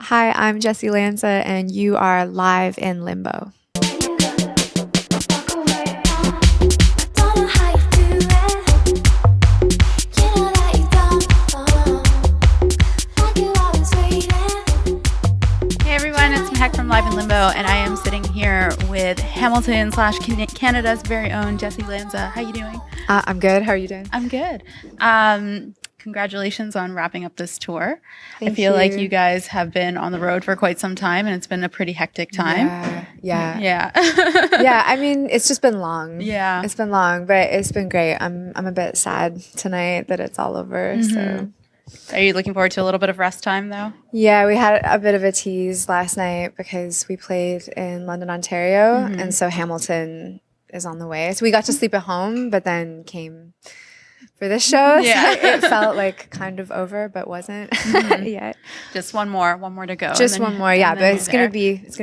Hi, I'm Jessy Lanza, and you are live in Limbo. Hey everyone, it's Mehek from Live in Limbo, and I am sitting here with Hamilton / Canada's very own Jessy Lanza. How you doing? I'm good. How are you doing? I'm good. Congratulations on wrapping up this tour. Thank I feel like you. you guys have been on the road for quite some time, and it's been a pretty hectic time. Yeah. Yeah. I mean, it's just been long. Yeah. It's been long, but it's been great. I'm a bit sad tonight that it's all over. So Are you looking forward to a little bit of rest time, though? yeah, we had a bit of a tease last night because we played in London, Ontario, and so Hamilton is on the way. So we got to sleep at home, but then came for this show. Yeah. So it felt like kind of over, but wasn't yet. Just one more to go. Just and then- one more, yeah. and But then it's you're gonna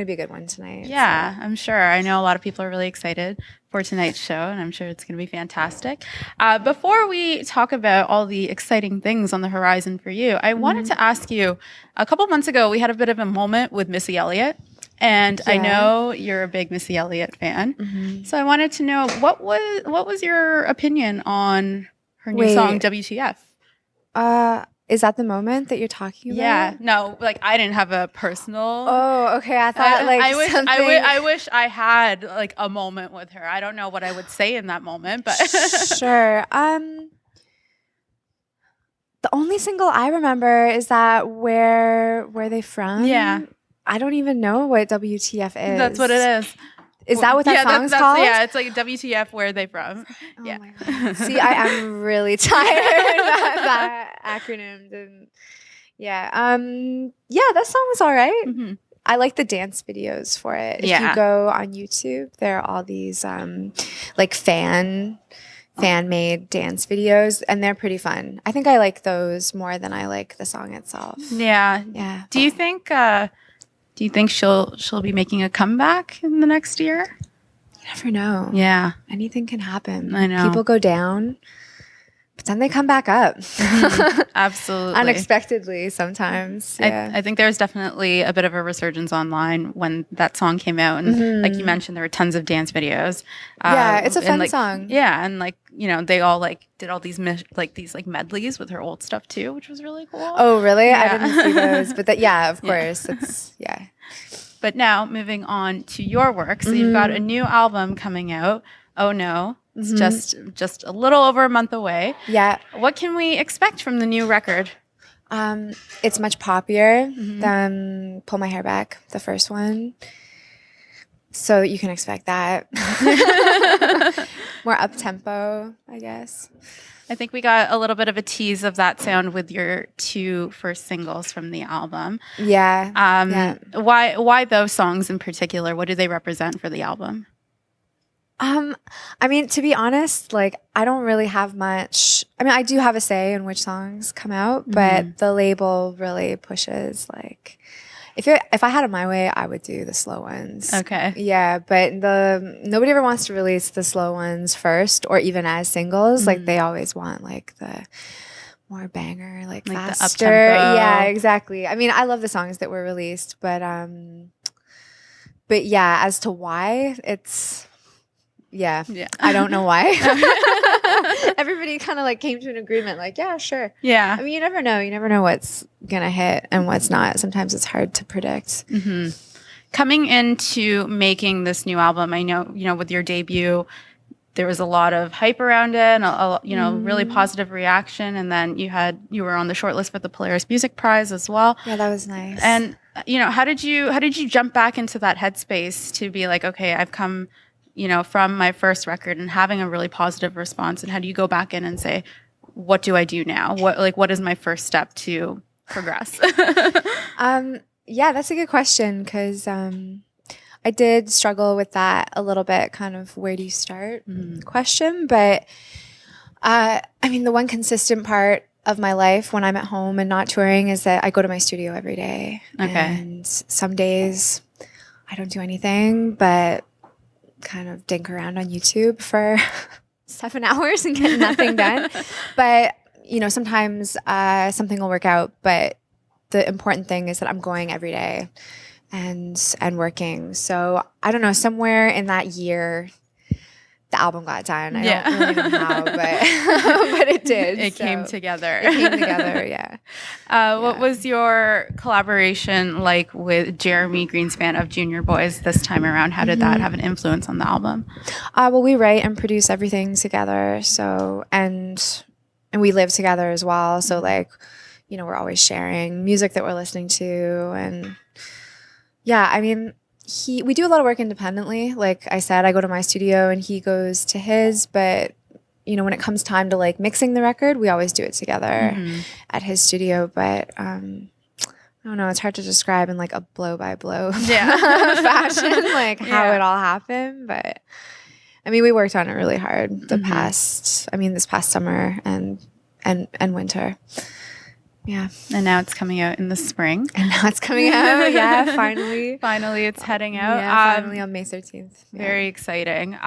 be a good one tonight. Yeah, I'm sure. I know a lot of people are really excited for tonight's show, and I'm sure it's going to be fantastic. Before we talk about all the exciting things on the horizon for you, I wanted to ask you, a couple months ago, we had a bit of a moment with Missy Elliot, and I know you're a big Missy Elliot fan. So I wanted to know, what was your opinion on her new song, WTF? Is that the moment that you're talking about? Yeah, no, like I didn't have a personal. Oh, okay. I thought I wish I had like a moment with her. I don't know what I would say in that moment, but Sure. The only single I remember is that where they from? Yeah. I don't even know what WTF is. that's what it is. Is that what that song's called? Yeah, it's like WTF. Where are they from? Oh Yeah. my God. See, I am really tired of that acronym. And yeah. That song was all right. Mhm. I like the dance videos for it. If Yeah. you go on YouTube, there are all these like fan-made dance videos, and they're pretty fun. I think I like those more than I like the song itself. Yeah. Yeah. Do you think she'll be making a comeback in the next year? You never know. Yeah. Anything can happen. I know. People go down, but then they come back up. Absolutely. Unexpectedly sometimes. Yeah. I think there's definitely a bit of a resurgence online when that song came out. And like you mentioned, there were tons of dance videos. Yeah, it's a and, fun like, song. Yeah. And like, they all like did all these these medleys with her old stuff too, which was really cool. Oh, really? Yeah. I didn't see those. But of course. It's, yeah. But now moving on to your work. So you've got a new album coming out. Oh no. It's just a little over a month away. Yeah. What can we expect from the new record? It's much poppier than Pull My Hair Back, the first one. So you can expect that. More up-tempo, I guess. I think we got a little bit of a tease of that sound with your two first singles from the album. Yeah. Why those songs in particular? What do they represent for the album? I mean, to be honest, like I don't really have much. I mean, I do have a say in which songs come out, but the label really pushes like if I had it my way, I would do the slow ones. Okay. Yeah, but nobody ever wants to release the slow ones first or even as singles. Like they always want like the more banger, like faster. The up-tempo. Yeah, exactly. I mean, I love the songs that were released, but yeah, as to why, it's yeah. I don't know why. Everybody kind of like came to an agreement, like, yeah, sure. Yeah. I mean, you never know. You never know what's gonna hit and what's not. Sometimes it's hard to predict. Coming into making this new album, I know, with your debut, there was a lot of hype around it and a really positive reaction. And then you were on the shortlist for the Polaris Music Prize as well. Yeah, that was nice. And how did you jump back into that headspace to be like, okay, I've come, from my first record and having a really positive response, and how do you go back in and say, what do I do now? What is my first step to progress? Yeah, that's a good question because I did struggle with that a little bit, kind of where do you start question. But I mean, the one consistent part of my life when I'm at home and not touring is that I go to my studio every day. Okay. And some days I don't do anything but kind of dink around on YouTube for 7 hours and get nothing done. But, sometimes something will work out, but the important thing is that I'm going every day and working. So I don't know, somewhere in that year, the album got done. I don't really know how, but but it did. It came together. It came together, yeah. What was your collaboration like with Jeremy Greenspan of Junior Boys this time around? How did that have an influence on the album? Well, we write and produce everything together. So and we live together as well. So like, you know, we're always sharing music that we're listening to, and yeah, I mean, we do a lot of work independently. Like I said, I go to my studio and he goes to his, but you know, when it comes time to like mixing the record, we always do it together at his studio. But I don't know, it's hard to describe in like a blow by blow fashion, like how it all happened. But I mean, we worked on it really hard this past summer and winter. Yeah. And now it's coming out in the spring. Yeah, finally. Finally, it's heading out. Yeah, finally on May 13th. Yeah. Very exciting.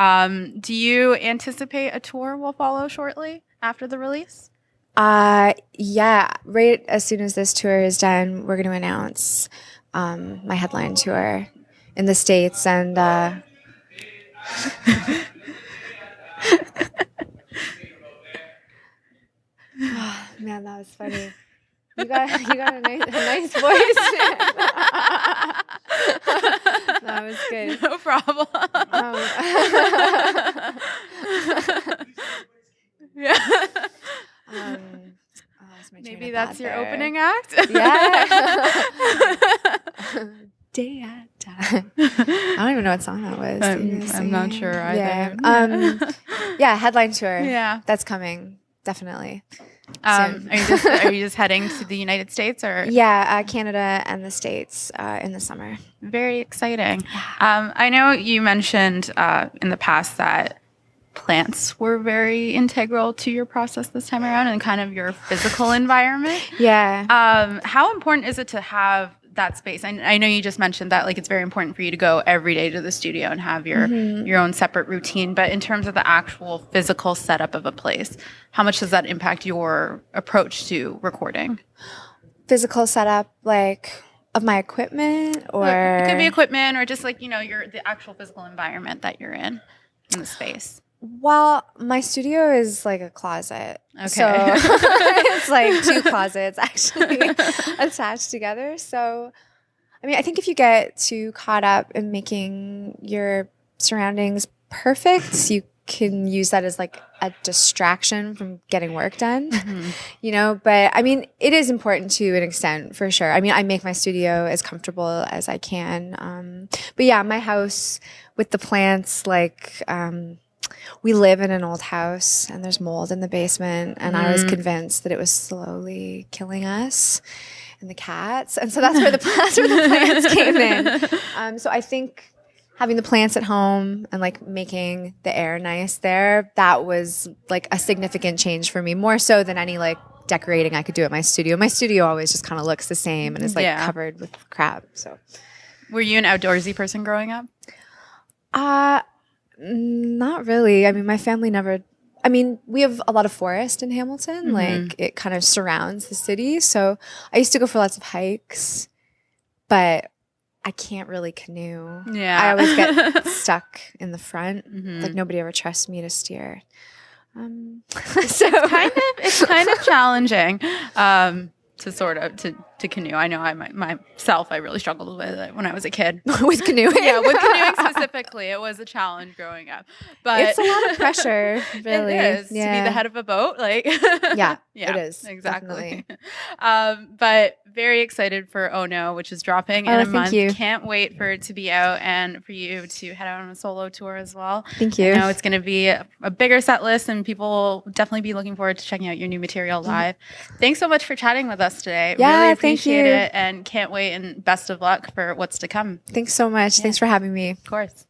Do you anticipate a tour will follow shortly after the release? Yeah. Right as soon as this tour is done, we're going to announce my headline tour in the States. And oh, man, that was funny. You got a nice voice. That was good. No problem. Maybe that's your opening act. Yeah. Day at time. I don't even know what song that was. I'm not sure either. Yeah. Yeah, headline tour. Yeah, that's coming definitely. Are you just heading to the United States or? Yeah, Canada and the States in the summer. Very exciting. I know you mentioned in the past that plants were very integral to your process this time around and kind of your physical environment. Yeah. How important is it to have that space? I know you just mentioned that like it's very important for you to go every day to the studio and have your own separate routine, but in terms of the actual physical setup of a place, how much does that impact your approach to recording? Physical setup, like of my equipment, or it could be equipment or just like, you know, the actual physical environment that you're in the space. Well, my studio is like a closet. Okay. So it's like two closets actually attached together. So, I mean, I think if you get too caught up in making your surroundings perfect, you can use that as like a distraction from getting work done, you know? But I mean, it is important to an extent for sure. I mean, I make my studio as comfortable as I can. But yeah, my house with the plants, like, we live in an old house and there's mold in the basement, and I was convinced that it was slowly killing us and the cats. And so that's where the plants came in. So I think having the plants at home and like making the air nice there, that was like a significant change for me, more so than any like decorating I could do at my studio. My studio always just kind of looks the same and is like covered with crap. So, were you an outdoorsy person growing up? Not really. I mean, my family never. I mean, we have a lot of forest in Hamilton. Like it kind of surrounds the city. So I used to go for lots of hikes, but I can't really canoe. Yeah. I always get stuck in the front. Like nobody ever trusts me to steer. So it's kind of challenging to sort of to canoe. I know myself I really struggled with it when I was a kid. With canoeing. Yeah, with canoeing specifically. It was a challenge growing up. But it's a lot of pressure, really. It is to be the head of a boat. Like yeah, it is. Exactly. But very excited for Oh No, which is dropping in a month. You. Can't wait for it to be out and for you to head out on a solo tour as well. Thank you. I know it's going to be a bigger set list and people will definitely be looking forward to checking out your new material live. Thanks so much for chatting with us today. Yeah, really appreciate thank you. it and can't wait, and best of luck for what's to come. Thanks so much. Yeah. Thanks for having me. Of course.